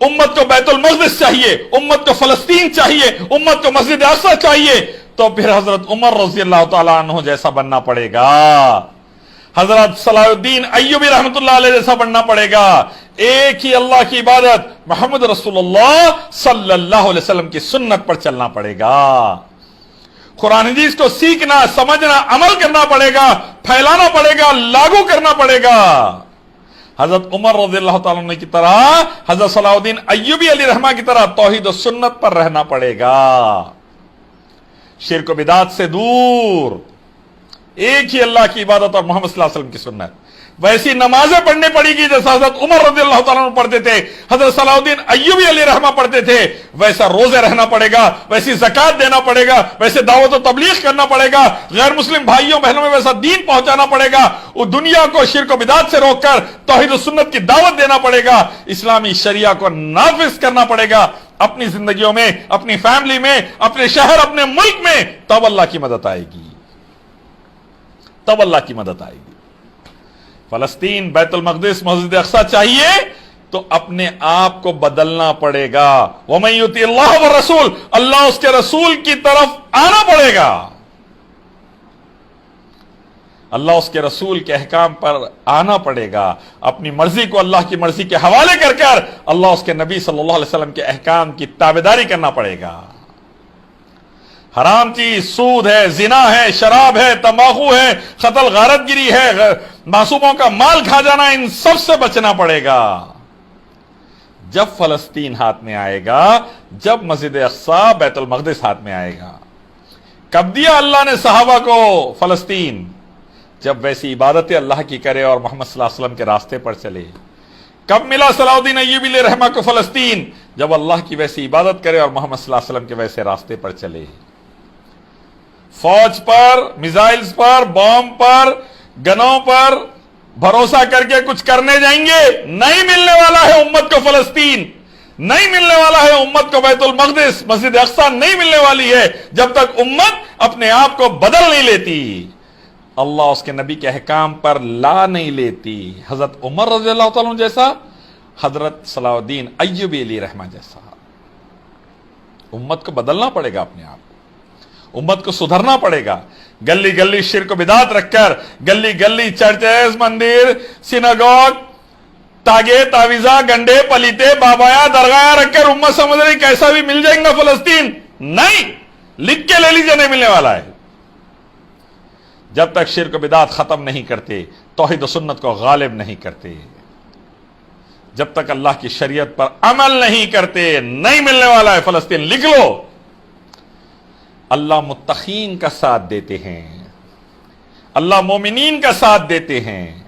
उम्मत को बैतुल मक़दिस चाहिए, उम्मत को फलस्तीन चाहिए, उम्मत को मस्जिद अक़सा चाहिए, तो फिर हजरत उमर रज़ी अल्लाह तआला अन्हु जैसा बनना पड़ेगा, हजरत सलाहुद्दीन अय्यूबी रहमतुल्लाह अलैह जैसा बनना पड़ेगा। एक ही अल्लाह की इबादत, मोहम्मद रसूलुल्लाह सल्लल्लाहु अलैहि वसल्लम की सुन्नत पर चलना पड़ेगा। कुरान हदीस को सीखना, समझना, अमल करना पड़ेगा, फैलाना पड़ेगा, लागू करना पड़ेगा। हजरत उमर रज़ियल्लाहु तआला अन्हु की तरह, हजरत सलाहुद्दीन अय्यूबी अलैहि रहमा की तरह तौहीद और सुन्नत पर रहना पड़ेगा, शिर्क व बिदात से दूर, एक ही अल्लाह की इबादत और मोहम्मद सल्लल्लाहु अलैहि वसल्लम की सुन्नत। वैसी नमाजें पढ़नी पड़ेगी जैसा हजरत उमर रज़ियल्लाहु तआला अन्हु पढ़ते थे, हजरत सलाहुद्दीन अय्यूबी अलैहि रहमा पढ़ते थे, वैसा रोजे रहना पड़ेगा, वैसी ज़कात देना पड़ेगा, वैसे दावत और तबलीग करना पड़ेगा, गैर मुस्लिम भाइयों बहनों में वैसा दीन पहुंचाना पड़ेगा, वो दुनिया को शिर्क व बिदात से रोककर तौहीद और सुन्नत की दावत देना पड़ेगा, इस्लामी शरिया को नाफिज करना पड़ेगा अपनी जिंदगियों में, अपनी फैमिली में, अपने शहर, अपने मुल्क में। तब अल्लाह की मदद आएगी, तब अल्लाह की मदद आएगी। फलस्तीन, बैतुल मक़दिस, मस्जिद अक़सा चाहिए तो अपने आप को बदलना पड़ेगा। वमन युति अल्लाह व रसूल, अल्लाह उसके रसूल की तरफ आना पड़ेगा, अल्लाह उसके रसूल के अहकाम पर आना पड़ेगा। अपनी मर्जी को अल्लाह की मर्जी के हवाले कर कर अल्लाह उसके नबी सल्लल्लाहु अलैहि वसल्लम के अहकाम की ताबेदारी करना पड़ेगा। हराम चीज सूद है, जिना है, शराब है, तंबाकू है, कत्ल गारतगिरी है, मासूमों का माल खा जाना, इन सब से बचना पड़ेगा। जब फलस्तीन हाथ में आएगा, जब मस्जिद अक़सा, बैतुल मक़दिस हाथ में आएगा। कब दिया अल्लाह ने सहाबा को फलस्तीन? जब वैसी इबादतें अल्लाह की करे और मोहम्मद सल्लल्लाहु अलैहि वसल्लम के रास्ते पर चले। कब मिला सलाहुद्दीन अय्यूबी अलैहि रहमा को फलस्तीन? जब अल्लाह की वैसी इबादत करे और मोहम्मद सल्लल्लाहु अलैहि वसल्लम के वैसे रास्ते पर चले। फौज पर, मिसाइल्स पर, बॉम्ब पर, गनों पर भरोसा करके कुछ करने जाएंगे? नहीं मिलने वाला है उम्मत को फलस्तीन, नहीं मिलने वाला है उम्मत को बैतुल मक़दिस, मस्जिद अक़सा नहीं मिलने वाली है जब तक उम्मत अपने आप को बदल नहीं लेती, अल्लाह उसके नबी के अहकाम पर ला नहीं लेती। हजरत उमर रज़ियल्लाहु तआला अन्हु जैसा, हजरत सलाहुद्दीन अय्यूबी अलैहि रहमा जैसा। उम्मत को बदलना पड़ेगा, अपने आप उम्मत को सुधरना पड़ेगा। गली गली शिर्क बिदात रखकर, गली गली चर्चेस, मंदिर, सिनागोग, तागे, तावीजा, गंडे, पलीते, बाबाया, दरगाह रखकर उम्मत समझ रही कैसा भी मिल जाएगा फलस्तीन। नहीं, लिख के ले लीजिए, नहीं मिलने वाला है। जब तक शिर्क बिदात खत्म नहीं करते, तौहीद और सुन्नत को गालिब नहीं करते, जब तक अल्लाह की शरीयत पर अमल नहीं करते, नहीं मिलने वाला है फलस्तीन। लिख लो, अल्लाह मुत्तकीन का साथ देते हैं, अल्लाह मोमिनीन का साथ देते हैं,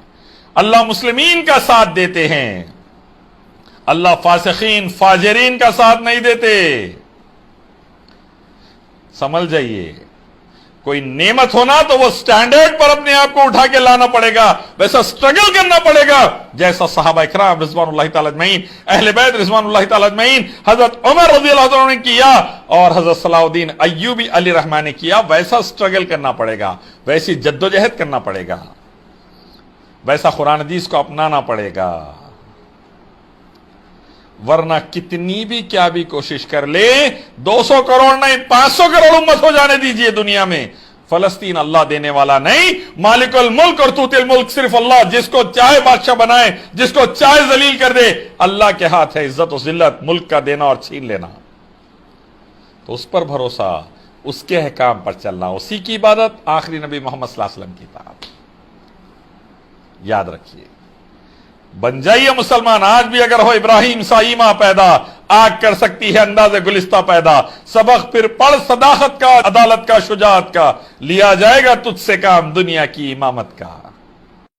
अल्लाह मुस्लिमीन का साथ देते हैं, अल्लाह फासिकीन फाजिरीन का साथ नहीं देते। समझ जाइए, कोई नेमत होना तो वो स्टैंडर्ड पर अपने आप को उठा के लाना पड़ेगा, वैसा स्ट्रगल करना पड़ेगा जैसा सहाबा इकराम रिज़वानुल्लाहि तआला अजमईन, अहले बैत रिज़वानुल्लाहि तआला अजमईन, हजरत उमर रज़ियल्लाहु तआला ने किया और हजरत सलाहुद्दीन अय्यूबी अलैहि रहमा ने किया। वैसा स्ट्रगल करना पड़ेगा, वैसी जद्दोजहद करना पड़ेगा, वैसा कुरान हदीस को अपनाना पड़ेगा। वरना कितनी भी क्या भी कोशिश कर ले, 200 करोड़ नहीं 500 करोड़ उम्मत हो जाने दीजिए दुनिया में, फलस्तीन अल्लाह देने वाला नहीं। मालिकुल मुल्क और तूतिल मुल्क सिर्फ अल्लाह, जिसको चाहे बादशाह बनाए, जिसको चाहे जलील कर दे, अल्लाह के हाथ है इज्जत और जिल्लत, मुल्क का देना और छीन लेना। तो उस पर भरोसा, उसके अहकाम पर चलना, उसी की इबादत, आखिरी नबी मोहम्मद सल्लल्लाहु अलैहि वसल्लम की इताअत। याद रखिए, बन जाइए मुसलमान। आज भी अगर हो इब्राहिम सा ईमान पैदा, आग कर सकती है अंदाज़े गुलिस्ता पैदा। सबक फिर पढ़ सदाकत का, अदालत का, शुजाअत का, लिया जाएगा तुझसे काम दुनिया की इमामत का।